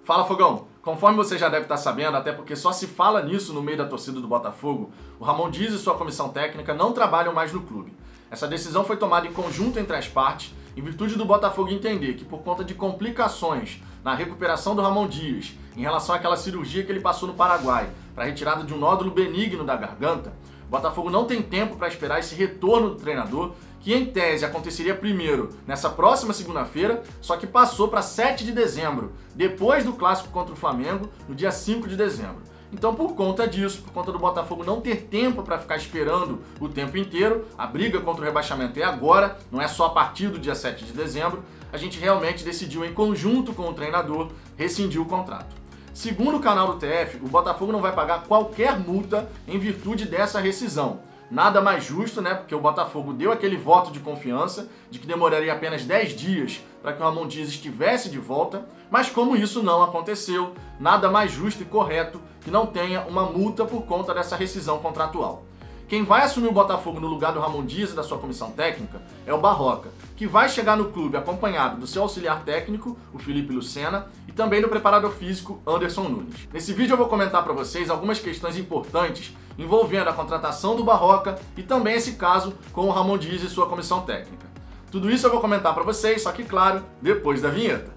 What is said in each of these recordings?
Fala, Fogão! Conforme você já deve estar sabendo, até porque só se fala nisso no meio da torcida do Botafogo, o Ramon Dias e sua comissão técnica não trabalham mais no clube. Essa decisão foi tomada em conjunto entre as partes, em virtude do Botafogo entender que, por conta de complicações na recuperação do Ramon Dias, em relação àquela cirurgia que ele passou no Paraguai, para a retirada de um nódulo benigno da garganta, o Botafogo não tem tempo para esperar esse retorno do treinador, que em tese aconteceria primeiro nessa próxima segunda-feira, só que passou para 7 de dezembro, depois do clássico contra o Flamengo, no dia 5 de dezembro. Então, por conta disso, por conta do Botafogo não ter tempo para ficar esperando o tempo inteiro, a briga contra o rebaixamento é agora, não é só a partir do dia 7 de dezembro, a gente realmente decidiu, em conjunto com o treinador, rescindir o contrato. Segundo o canal do TF, o Botafogo não vai pagar qualquer multa em virtude dessa rescisão. Nada mais justo, né? Porque o Botafogo deu aquele voto de confiança de que demoraria apenas 10 dias para que o Ramon Dias estivesse de volta, mas como isso não aconteceu, nada mais justo e correto que não tenha uma multa por conta dessa rescisão contratual. Quem vai assumir o Botafogo no lugar do Ramon Dias e da sua comissão técnica é o Barroca, que vai chegar no clube acompanhado do seu auxiliar técnico, o Felipe Lucena, e também do preparador físico, Anderson Nunes. Nesse vídeo eu vou comentar para vocês algumas questões importantes envolvendo a contratação do Barroca e também esse caso com o Ramon Dias e sua comissão técnica. Tudo isso eu vou comentar para vocês, só que claro, depois da vinheta.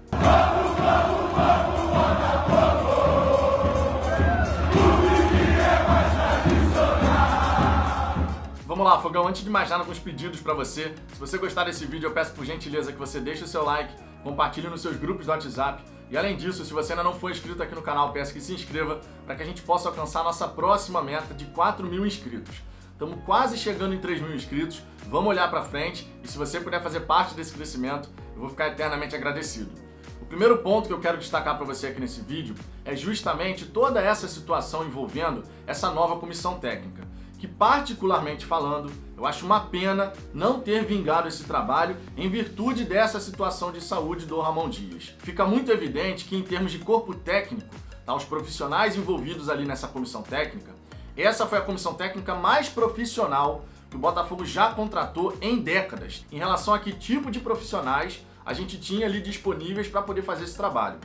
Vamos lá, Fogão, antes de mais nada, alguns pedidos para você. Se você gostar desse vídeo, eu peço por gentileza que você deixe o seu like, compartilhe nos seus grupos do WhatsApp. E além disso, se você ainda não for inscrito aqui no canal, peço que se inscreva para que a gente possa alcançar a nossa próxima meta de 4.000 inscritos. Estamos quase chegando em 3.000 inscritos, vamos olhar para frente e se você puder fazer parte desse crescimento, eu vou ficar eternamente agradecido. O primeiro ponto que eu quero destacar para você aqui nesse vídeo é justamente toda essa situação envolvendo essa nova comissão técnica, que particularmente falando, eu acho uma pena não ter vingado esse trabalho em virtude dessa situação de saúde do Ramon Dias. Fica muito evidente que em termos de corpo técnico, tá, os profissionais envolvidos ali nessa comissão técnica, essa foi a comissão técnica mais profissional que o Botafogo já contratou em décadas, em relação a que tipo de profissionais a gente tinha ali disponíveis para poder fazer esse trabalho.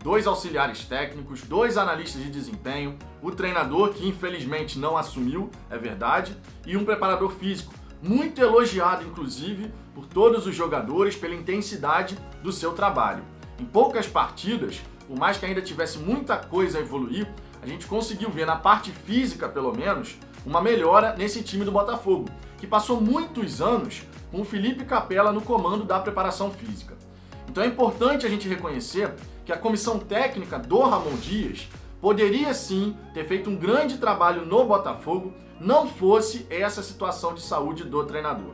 2 auxiliares técnicos, 2 analistas de desempenho, o treinador, que infelizmente não assumiu, é verdade, e um preparador físico, muito elogiado inclusive por todos os jogadores pela intensidade do seu trabalho. Em poucas partidas, por mais que ainda tivesse muita coisa a evoluir, a gente conseguiu ver na parte física, pelo menos, uma melhora nesse time do Botafogo, que passou muitos anos com o Felipe Capella no comando da preparação física. Então é importante a gente reconhecer que a comissão técnica do Ramon Dias poderia sim ter feito um grande trabalho no Botafogo, não fosse essa situação de saúde do treinador.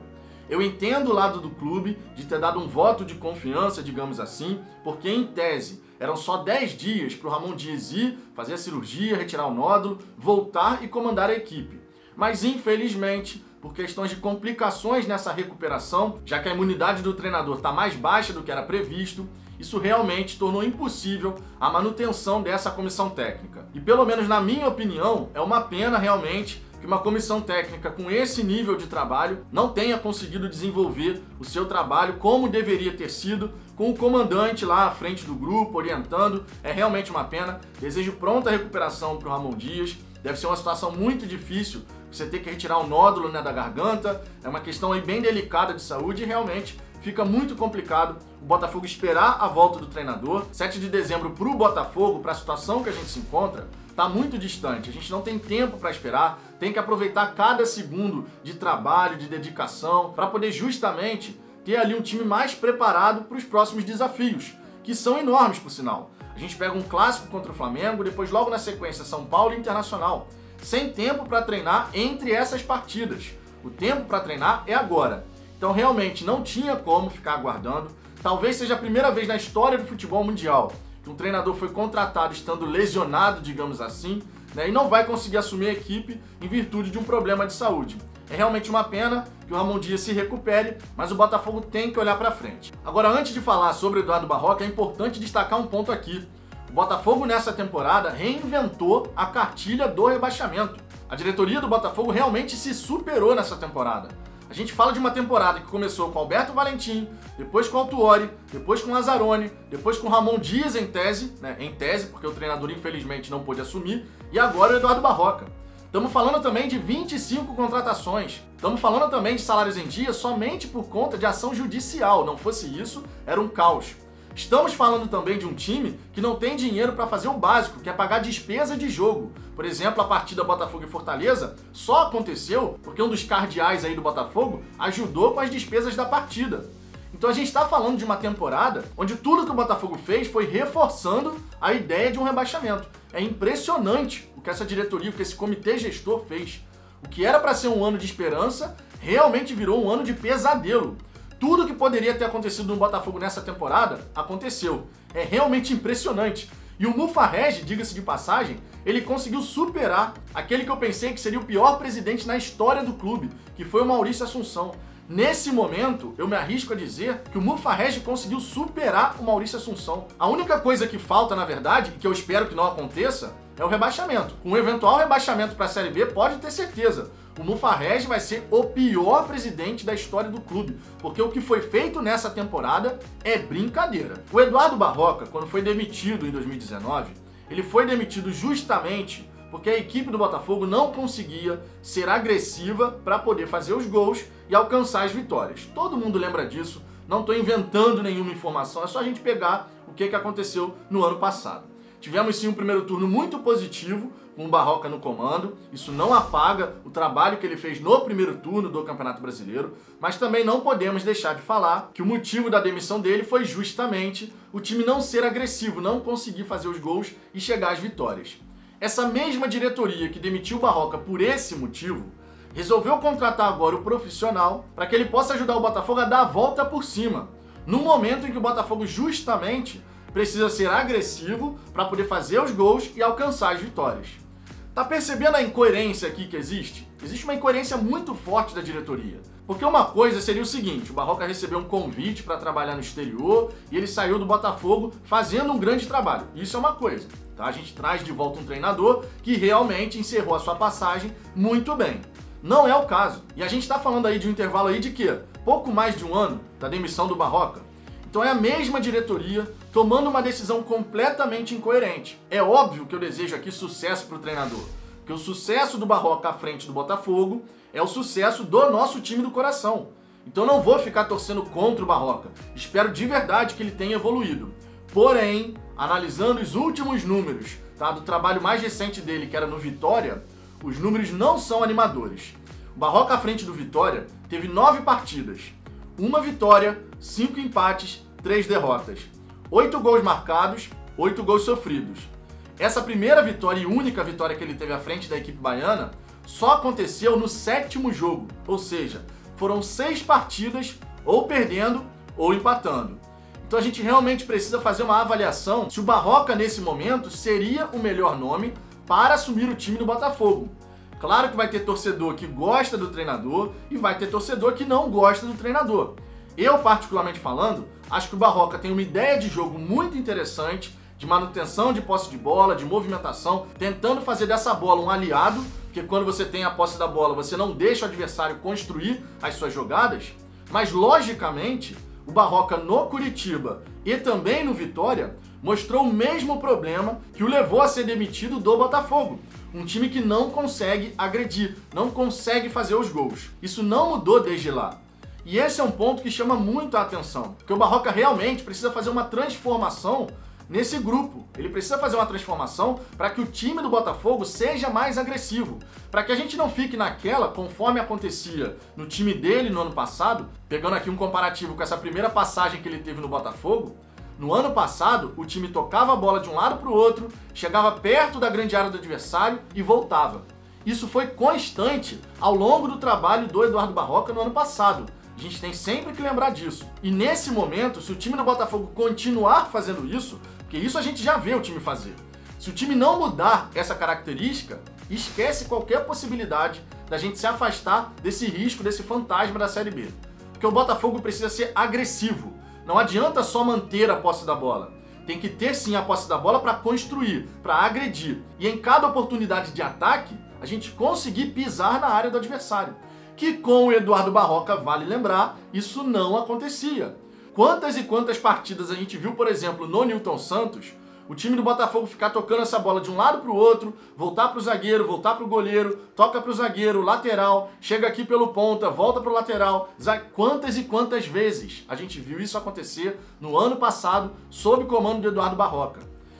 Eu entendo o lado do clube de ter dado um voto de confiança, digamos assim, porque em tese eram só 10 dias para o Ramon Dias ir, fazer a cirurgia, retirar o nódulo, voltar e comandar a equipe. Mas infelizmente, por questões de complicações nessa recuperação, já que a imunidade do treinador está mais baixa do que era previsto, isso realmente tornou impossível a manutenção dessa comissão técnica. E pelo menos na minha opinião, é uma pena realmente que uma comissão técnica com esse nível de trabalho não tenha conseguido desenvolver o seu trabalho como deveria ter sido, com o comandante lá à frente do grupo, orientando. É realmente uma pena. Desejo pronta recuperação para o Ramon Dias. Deve ser uma situação muito difícil você ter que retirar o nódulo, né, da garganta. É uma questão aí bem delicada de saúde e realmente fica muito complicado o Botafogo esperar a volta do treinador. 7 de dezembro para o Botafogo, para a situação que a gente se encontra, está muito distante. A gente não tem tempo para esperar, tem que aproveitar cada segundo de trabalho, de dedicação, para poder justamente ter ali um time mais preparado para os próximos desafios, que são enormes, por sinal. A gente pega um clássico contra o Flamengo, depois logo na sequência São Paulo e Internacional, sem tempo para treinar entre essas partidas. O tempo para treinar é agora. Então realmente não tinha como ficar aguardando. Talvez seja a primeira vez na história do futebol mundial que um treinador foi contratado estando lesionado, digamos assim, né, e não vai conseguir assumir a equipe em virtude de um problema de saúde. É realmente uma pena que o Ramon Dias se recupere, mas o Botafogo tem que olhar para frente. Agora, antes de falar sobre o Eduardo Barroca, é importante destacar um ponto aqui. O Botafogo nessa temporada reinventou a cartilha do rebaixamento. A diretoria do Botafogo realmente se superou nessa temporada. A gente fala de uma temporada que começou com Alberto Valentim, depois com Autuori, depois com Lazzaroni, depois com Ramon Dias em tese, porque o treinador infelizmente não pôde assumir, e agora o Eduardo Barroca. Estamos falando também de 25 contratações. Estamos falando também de salários em dia somente por conta de ação judicial. Não fosse isso, era um caos. Estamos falando também de um time que não tem dinheiro para fazer o básico, que é pagar despesa de jogo. Por exemplo, a partida Botafogo e Fortaleza só aconteceu porque um dos cardeais aí do Botafogo ajudou com as despesas da partida. Então a gente está falando de uma temporada onde tudo que o Botafogo fez foi reforçando a ideia de um rebaixamento. É impressionante o que essa diretoria, o que esse comitê gestor fez. O que era para ser um ano de esperança, realmente virou um ano de pesadelo. Tudo que poderia ter acontecido no Botafogo nessa temporada, aconteceu. É realmente impressionante. E o Mufarrege, diga-se de passagem, ele conseguiu superar aquele que eu pensei que seria o pior presidente na história do clube, que foi o Maurício Assunção. Nesse momento, eu me arrisco a dizer que o Mufarrege conseguiu superar o Maurício Assunção. A única coisa que falta, na verdade, e que eu espero que não aconteça, é o rebaixamento. Com um eventual rebaixamento para a Série B, pode ter certeza. O Mufarrege vai ser o pior presidente da história do clube, porque o que foi feito nessa temporada é brincadeira. O Eduardo Barroca, quando foi demitido em 2019, ele foi demitido justamente porque a equipe do Botafogo não conseguia ser agressiva para poder fazer os gols e alcançar as vitórias. Todo mundo lembra disso, não estou inventando nenhuma informação, é só a gente pegar o que aconteceu no ano passado. Tivemos sim um primeiro turno muito positivo, com o Barroca no comando. Isso não apaga o trabalho que ele fez no primeiro turno do Campeonato Brasileiro, mas também não podemos deixar de falar que o motivo da demissão dele foi justamente o time não ser agressivo, não conseguir fazer os gols e chegar às vitórias. Essa mesma diretoria que demitiu o Barroca por esse motivo, resolveu contratar agora o profissional para que ele possa ajudar o Botafogo a dar a volta por cima, no momento em que o Botafogo justamente precisa ser agressivo para poder fazer os gols e alcançar as vitórias. Tá percebendo a incoerência aqui que existe? Existe uma incoerência muito forte da diretoria. Porque uma coisa seria o seguinte, o Barroca recebeu um convite para trabalhar no exterior e ele saiu do Botafogo fazendo um grande trabalho. Isso é uma coisa, tá? A gente traz de volta um treinador que realmente encerrou a sua passagem muito bem. Não é o caso. E a gente está falando aí de um intervalo aí de quê? Pouco mais de um ano da demissão do Barroca. Então é a mesma diretoria tomando uma decisão completamente incoerente. É óbvio que eu desejo aqui sucesso para o treinador, porque o sucesso do Barroca à frente do Botafogo é o sucesso do nosso time do coração. Então não vou ficar torcendo contra o Barroca. Espero de verdade que ele tenha evoluído. Porém, analisando os últimos números, tá, do trabalho mais recente dele, que era no Vitória, os números não são animadores. O Barroca à frente do Vitória teve 9 partidas, 1 vitória, 5 empates, 3 derrotas. 8 gols marcados, 8 gols sofridos. Essa primeira vitória e única vitória que ele teve à frente da equipe baiana só aconteceu no 7º jogo, ou seja, foram 6 partidas ou perdendo ou empatando. Então a gente realmente precisa fazer uma avaliação se o Barroca nesse momento seria o melhor nome para assumir o time do Botafogo. Claro que vai ter torcedor que gosta do treinador e vai ter torcedor que não gosta do treinador. Eu, particularmente falando, acho que o Barroca tem uma ideia de jogo muito interessante, de manutenção de posse de bola, de movimentação, tentando fazer dessa bola um aliado, porque quando você tem a posse da bola, você não deixa o adversário construir as suas jogadas, mas logicamente, o Barroca no Curitiba e também no Vitória mostrou o mesmo problema que o levou a ser demitido do Botafogo. Um time que não consegue agredir, não consegue fazer os gols. Isso não mudou desde lá. E esse é um ponto que chama muito a atenção, porque o Barroca realmente precisa fazer uma transformação nesse grupo. Ele precisa fazer uma transformação para que o time do Botafogo seja mais agressivo, para que a gente não fique naquela, conforme acontecia no time dele no ano passado, pegando aqui um comparativo com essa primeira passagem que ele teve no Botafogo. No ano passado, o time tocava a bola de um lado para o outro, chegava perto da grande área do adversário e voltava. Isso foi constante ao longo do trabalho do Eduardo Barroca no ano passado. A gente tem sempre que lembrar disso. E nesse momento, se o time do Botafogo continuar fazendo isso, porque isso a gente já vê o time fazer, se o time não mudar essa característica, esquece qualquer possibilidade da gente se afastar desse risco, desse fantasma da Série B. Porque o Botafogo precisa ser agressivo. Não adianta só manter a posse da bola. Tem que ter sim a posse da bola para construir, para agredir. E em cada oportunidade de ataque, a gente conseguir pisar na área do adversário. que com o Eduardo Barroca, vale lembrar, isso não acontecia. Quantas e quantas partidas a gente viu, por exemplo, no Nilton Santos, o time do Botafogo ficar tocando essa bola de um lado para o outro, voltar para o zagueiro, voltar para o goleiro, toca para o zagueiro, lateral, chega aqui pelo ponta, volta para o lateral. Quantas e quantas vezes a gente viu isso acontecer no ano passado sob o comando do Eduardo Barroca.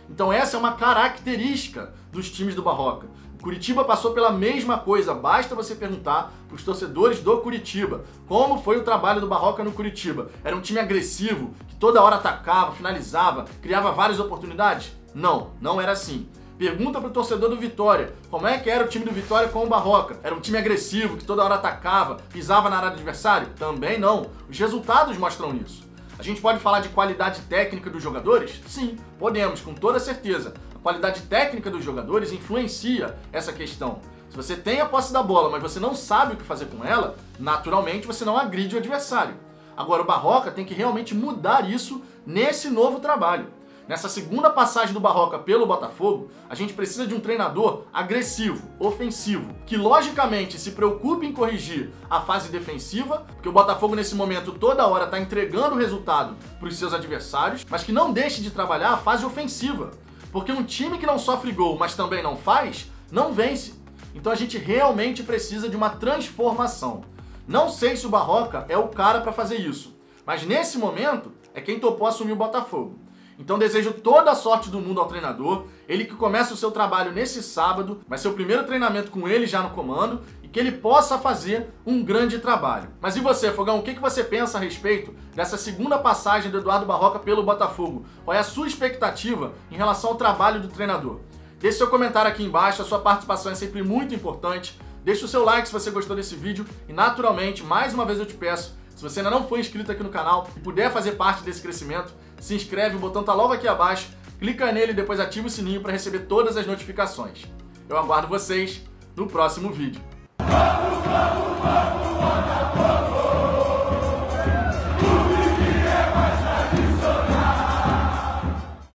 Então essa é uma característica dos times do Barroca. O Curitiba passou pela mesma coisa, basta você perguntar para os torcedores do Curitiba como foi o trabalho do Barroca no Curitiba. Era um time agressivo, que toda hora atacava, finalizava, criava várias oportunidades? Não, não era assim. Pergunta para o torcedor do Vitória, como é que era o time do Vitória com o Barroca? Era um time agressivo, que toda hora atacava, pisava na área do adversário? Também não. Os resultados mostram isso. A gente pode falar de qualidade técnica dos jogadores? Sim, podemos, com toda certeza. A qualidade técnica dos jogadores influencia essa questão. Se você tem a posse da bola, mas você não sabe o que fazer com ela, naturalmente você não agride o adversário. Agora o Barroca tem que realmente mudar isso nesse novo trabalho. Nessa segunda passagem do Barroca pelo Botafogo, a gente precisa de um treinador agressivo, ofensivo, que logicamente se preocupe em corrigir a fase defensiva, porque o Botafogo nesse momento toda hora está entregando o resultado para os seus adversários, mas que não deixe de trabalhar a fase ofensiva, porque um time que não sofre gol, mas também não faz, não vence. Então a gente realmente precisa de uma transformação. Não sei se o Barroca é o cara para fazer isso, mas nesse momento é quem topou assumir o Botafogo. Então desejo toda a sorte do mundo ao treinador, ele que começa o seu trabalho nesse sábado, vai ser o primeiro treinamento com ele já no comando e que ele possa fazer um grande trabalho. Mas e você, Fogão, o que você pensa a respeito dessa segunda passagem do Eduardo Barroca pelo Botafogo? Qual é a sua expectativa em relação ao trabalho do treinador? Deixe seu comentário aqui embaixo, a sua participação é sempre muito importante. Deixe o seu like se você gostou desse vídeo e naturalmente, mais uma vez eu te peço, se você ainda não for inscrito aqui no canal e puder fazer parte desse crescimento, se inscreve, o botão tá logo aqui abaixo, clica nele e depois ativa o sininho para receber todas as notificações. Eu aguardo vocês no próximo vídeo.